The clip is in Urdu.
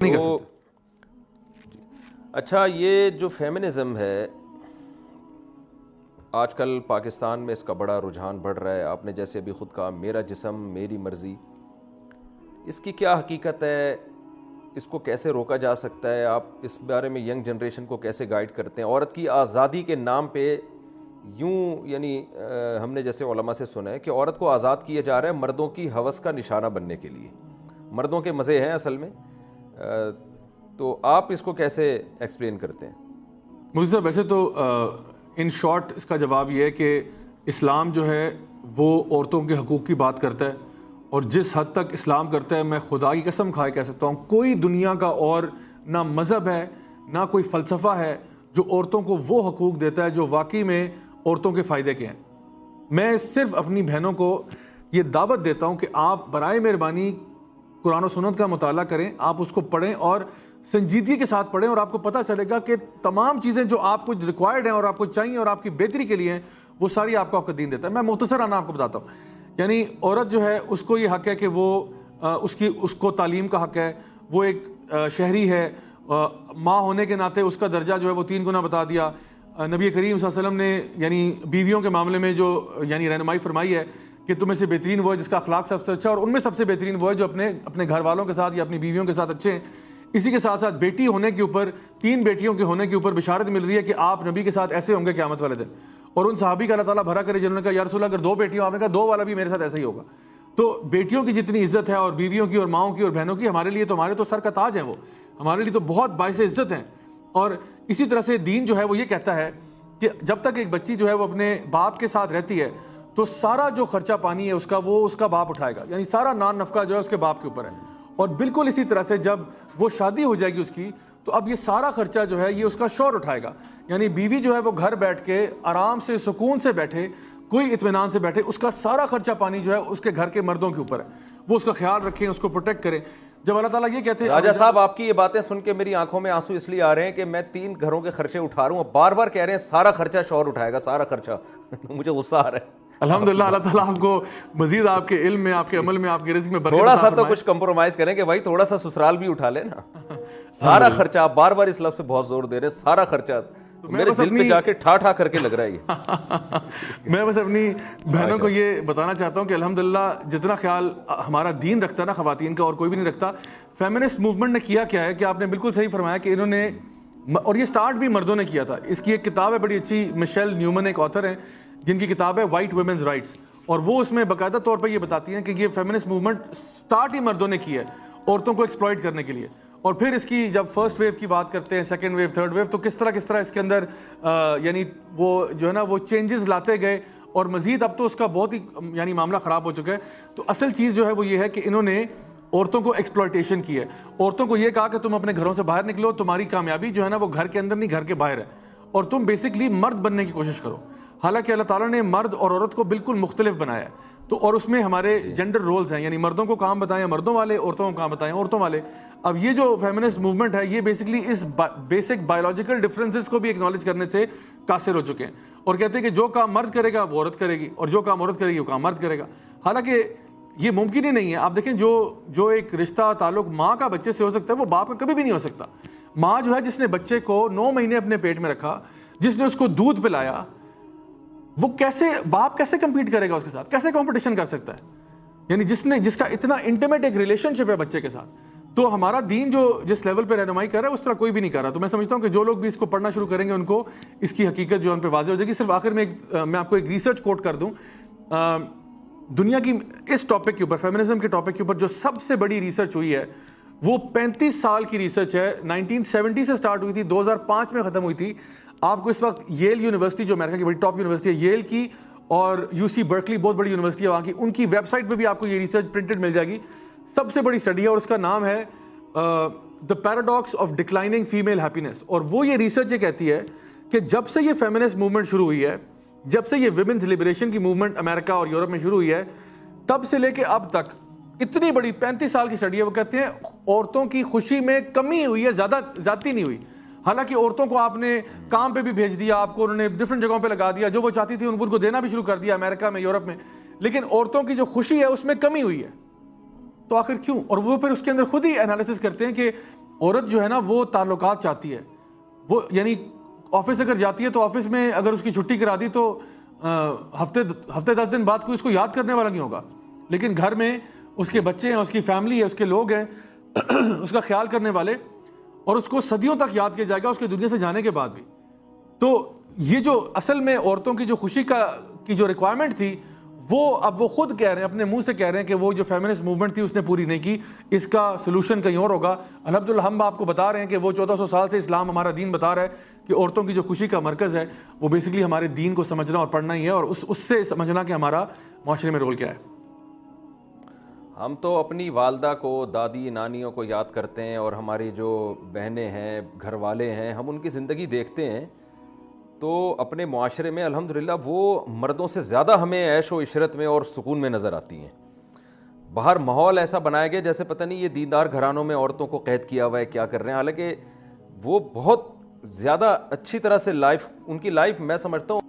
نہیں کر تو سکتے. اچھا، یہ جو فیمنزم ہے آج کل پاکستان میں، اس کا بڑا رجحان بڑھ رہا ہے. آپ نے جیسے ابھی خود کہا میرا جسم میری مرضی، اس کی کیا حقیقت ہے؟ اس کو کیسے روکا جا سکتا ہے؟ آپ اس بارے میں ینگ جنریشن کو کیسے گائیڈ کرتے ہیں؟ عورت کی آزادی کے نام پہ یوں، یعنی ہم نے جیسے علماء سے سنا ہے کہ عورت کو آزاد کیا جا رہا ہے مردوں کی ہوس کا نشانہ بننے کے لیے. مردوں کے مزے ہیں اصل میں. تو آپ اس کو کیسے ایکسپلین کرتے ہیں؟ مجھے صاحب ویسے تو ان شارٹ اس کا جواب یہ ہے کہ اسلام جو ہے وہ عورتوں کے حقوق کی بات کرتا ہے، اور جس حد تک اسلام کرتا ہے میں خدا کی قسم کھائے کہہ سکتا ہوں کوئی دنیا کا اور نہ مذہب ہے نہ کوئی فلسفہ ہے جو عورتوں کو وہ حقوق دیتا ہے جو واقعی میں عورتوں کے فائدے کے ہیں. میں صرف اپنی بہنوں کو یہ دعوت دیتا ہوں کہ آپ برائے مہربانی قرآن و سنت کا مطالعہ کریں، آپ اس کو پڑھیں اور سنجیدگی کے ساتھ پڑھیں، اور آپ کو پتہ چلے گا کہ تمام چیزیں جو آپ کو ریکوائرڈ ہیں اور آپ کو چاہیے اور آپ کی بہتری کے لیے ہیں وہ ساری آپ کو آپ کا دین دیتا ہے. میں مختصراً آپ کو بتاتا ہوں. یعنی عورت جو ہے اس کو یہ حق ہے کہ وہ اس کو تعلیم کا حق ہے، وہ ایک شہری ہے، ماں ہونے کے ناطے اس کا درجہ جو ہے وہ 3 گنا بتا دیا. نبی کریم صلی اللہ علیہ وسلم نے یعنی بیویوں کے معاملے میں جو یعنی رہنمائی فرمائی ہے کہ تم میں سے بہترین وہ ہے جس کا اخلاق سب سے اچھا، اور ان میں سب سے بہترین وہ ہے جو اپنے گھر والوں کے ساتھ یا اپنی بیویوں کے ساتھ اچھے ہیں. اسی کے ساتھ ساتھ بیٹی ہونے کے اوپر 3 بیٹیوں کے ہونے کے اوپر بشارت مل رہی ہے کہ آپ نبی کے ساتھ ایسے ہوں گے قیامت والے دن. اور ان صحابی کا اللہ تعالیٰ بھرا کرے جنہوں نے کہا یا رسول اللہ اگر 2 بیٹیوں، آپ نے کہا 2 والا بھی میرے ساتھ ایسا ہی ہوگا. تو بیٹیوں کی جتنی عزت ہے اور بیویوں کی اور ماؤں کی اور بہنوں کی ہمارے لیے تو ہمارے تو سر کا تاج ہیں، وہ ہمارے لیے تو بہت باعث عزت ہیں. اور اسی طرح سے دین جو ہے وہ یہ کہتا ہے کہ جب تک ایک بچی جو ہے وہ اپنے باپ کے ساتھ رہتی ہے تو سارا جو خرچہ پانی ہے اس کا وہ اس کا باپ اٹھائے گا، یعنی سارا نان نفقہ جو ہے اس کے باپ کے اوپر ہے. اور بالکل اسی طرح سے جب وہ شادی ہو جائے گی اس کی تو اب یہ سارا خرچہ جو ہے یہ اس کا شوہر اٹھائے گا. یعنی بیوی جو ہے وہ گھر بیٹھ کے آرام سے سکون سے بیٹھے، کوئی اطمینان سے بیٹھے، اس کا سارا خرچہ پانی جو ہے اس کے گھر کے مردوں کے اوپر ہے، وہ اس کا خیال رکھیں، اس کو پروٹیکٹ کریں. جب اللہ تعالیٰ یہ کہتے ہیں راجہ صاحب، آپ کی یہ باتیں سن کے میری آنکھوں میں آنسو اس لیے آ رہے ہیں کہ میں 3 گھروں کے خرچے اٹھا رہا ہوں، بار بار کہہ رہے ہیں سارا خرچہ شوہر اٹھائے گا، سارا خرچہ. مجھے غصہ آ رہا ہے. الحمدللہ اللہ تعالیٰ آپ کو مزید آپ کے علم میں، آپ کے عمل میں، آپ کے رزق میں برکت تھوڑا عطا سا تو فرمائے. کچھ کمپرومائز کریں کہ بھائی تھوڑا سا سسرال بھی اٹھا لیں نا. سارا خرچہ، آپ بار بار اس لفظ پہ بہت زور دے رہے ہیں، سارا خرچہ. میرے دل پہ جا کے ٹھا ٹھا کر کے لگ رہا ہے یہ. میں بس اپنی بہنوں کو یہ بتانا چاہتا ہوں کہ الحمدللہ جتنا خیال ہمارا دین رکھتا ہے نا خواتین کا اور کوئی بھی نہیں رکھتا. فیمنسٹ موومنٹ نے کیا کیا ہے کہ آپ نے بالکل صحیح فرمایا کہ انہوں نے، اور یہ سٹارٹ بھی مردوں نے کیا تھا. اس کی ایک کتاب ہے بڑی اچھی، مشیل نیومن ایک آتھر ہیں جن کی کتاب ہے وائٹ ویمنز رائٹس، اور وہ اس میں باقاعدہ طور پر یہ بتاتی ہیں کہ یہ فیمنسٹ موومنٹ سٹارٹ ہی مردوں نے کی ہے عورتوں کو ایکسپلائٹ کرنے کے لیے. اور پھر اس کی جب فرسٹ ویو کی بات کرتے ہیں، سیکنڈ ویو، تھرڈ ویو، تو کس طرح اس کے اندر یعنی وہ جو ہے نا وہ چینجز لاتے گئے، اور مزید اب تو اس کا بہت ہی یعنی معاملہ خراب ہو چکا ہے. تو اصل چیز جو ہے وہ یہ ہے کہ انہوں نے عورتوں کو ایکسپلائٹیشن کی ہے. عورتوں کو یہ کہا کہ تم اپنے گھروں سے باہر نکلو، تمہاری کامیابی جو ہے نا وہ گھر کے اندر نہیں گھر کے باہر ہے، اور تم بیسکلی مرد بننے کی کوشش کرو. حالانکہ اللہ تعالیٰ نے مرد اور عورت کو بالکل مختلف بنایا ہے. تو اور اس میں ہمارے جینڈر رولز ہیں، یعنی مردوں کو کام بتائیں مردوں والے، عورتوں کو کام بتائیں عورتوں والے. اب یہ جو فیمنسٹ موومنٹ ہے یہ بیسکلی اس بیسک بایولوجیکل ڈفرینسز کو بھی ایکنالج کرنے سے قاصر ہو چکے ہیں، اور کہتے ہیں کہ جو کام مرد کرے گا وہ عورت کرے گی، اور جو کام عورت کرے گی وہ کام مرد کرے گا. حالانکہ یہ ممکن ہی نہیں ہے. آپ دیکھیں جو ایک رشتہ تعلق ماں کا بچے سے ہو سکتا ہے وہ باپ کا کبھی بھی نہیں ہو سکتا. ماں جو ہے جس نے بچے کو 9 مہینے اپنے پیٹ میں رکھا، جس نے اس کو دودھ پلایا، وہ باپ کیسے کمپیٹ کرے گا اس کے ساتھ؟ کیسے کمپٹیشن کر سکتا ہے؟ یعنی جس کا اتنا انٹیمیٹ ایک ریلیشن شپ ہے بچے کے ساتھ. تو ہمارا دین جو جس لیول پہ رہنمائی کر رہا ہے اس طرح کوئی بھی نہیں کر رہا. تو میں سمجھتا ہوں کہ جو لوگ بھی اس کو پڑھنا شروع کریں گے ان کو اس کی حقیقت جو ان پہ واضح ہو جائے گی. صرف آخر میں میں آپ کو ایک ریسرچ کوٹ کر دوں. دنیا کی اس ٹاپک کے اوپر، فیمنزم کے ٹاپک کے اوپر جو سب سے بڑی ریسرچ ہوئی ہے وہ 35 سال کی ریسرچ ہے. 1970 سے سٹارٹ ہوئی تھی، 2005 میں ختم ہوئی تھی. آپ کو اس وقت ییل یونیورسٹی جو امریکہ کی بڑی ٹاپ یونیورسٹی ہے، ییل کی اور UC برکلی بہت بڑی یونیورسٹی ہے وہاں کی، ان کی ویب سائٹ پہ بھی آپ کو یہ ریسرچ پرنٹڈ مل جائے گی. سب سے بڑی اسٹڈی ہے اور اس کا نام ہے the paradox of declining female happiness. اور وہ یہ ریسرچ یہ کہتی ہے کہ جب سے یہ فیمنسٹ موومنٹ شروع ہوئی ہے، جب سے یہ ویمنز لبریشن کی موومنٹ امریکہ اور یورپ میں شروع ہوئی ہے، تب سے لے کے اب تک اتنی بڑی 35 سال کی اسٹڈی ہے. وہ کہتے ہیں عورتوں کی خوشی میں کمی ہوئی ہے، زیادتی نہیں ہوئی. حالانکہ عورتوں کو آپ نے کام پہ بھی بھیج دیا، آپ کو انہوں نے ڈفرنٹ جگہوں پہ لگا دیا، جو وہ چاہتی تھی ان کو دینا بھی شروع کر دیا امریکہ میں، یورپ میں، لیکن عورتوں کی جو خوشی ہے اس میں کمی ہوئی ہے. تو آخر کیوں؟ اور وہ پھر اس کے اندر خود ہی انالیسس کرتے ہیں کہ عورت جو ہے نا وہ تعلقات چاہتی ہے. وہ یعنی آفس اگر جاتی ہے تو آفس میں اگر اس کی چھٹی کرا دی تو ہفتے 10 دن بعد کوئی اس کو یاد کرنے والا نہیں ہوگا, لیکن گھر میں اس کے بچے ہیں, اس کی فیملی ہے, اس کے لوگ ہیں اس کا خیال کرنے والے, اور اس کو صدیوں تک یاد کیا جائے گا اس کی دنیا سے جانے کے بعد بھی. تو یہ جو اصل میں عورتوں کی جو خوشی کی جو ریکوائرمنٹ تھی, وہ اب وہ خود کہہ رہے ہیں, اپنے منہ سے کہہ رہے ہیں کہ وہ جو فیمنسٹ موومنٹ تھی اس نے پوری نہیں کی, اس کا سلوشن کہیں اور ہوگا. الحمدللہ ہم آپ کو بتا رہے ہیں کہ وہ 1400 سال سے اسلام ہمارا دین بتا رہا ہے کہ عورتوں کی جو خوشی کا مرکز ہے وہ بیسیکلی ہمارے دین کو سمجھنا اور پڑھنا ہی ہے, اور اس سے سمجھنا کہ ہمارا معاشرے میں رول کیا ہے. ہم تو اپنی والدہ کو, دادی نانیوں کو یاد کرتے ہیں, اور ہماری جو بہنیں ہیں, گھر والے ہیں, ہم ان کی زندگی دیکھتے ہیں تو اپنے معاشرے میں الحمدللہ وہ مردوں سے زیادہ ہمیں عیش و عشرت میں اور سکون میں نظر آتی ہیں. باہر ماحول ایسا بنایا گیا جیسے پتہ نہیں یہ دیندار گھرانوں میں عورتوں کو قید کیا ہوا ہے, کیا کر رہے ہیں, حالانکہ وہ بہت زیادہ اچھی طرح سے ان کی لائف میں سمجھتا ہوں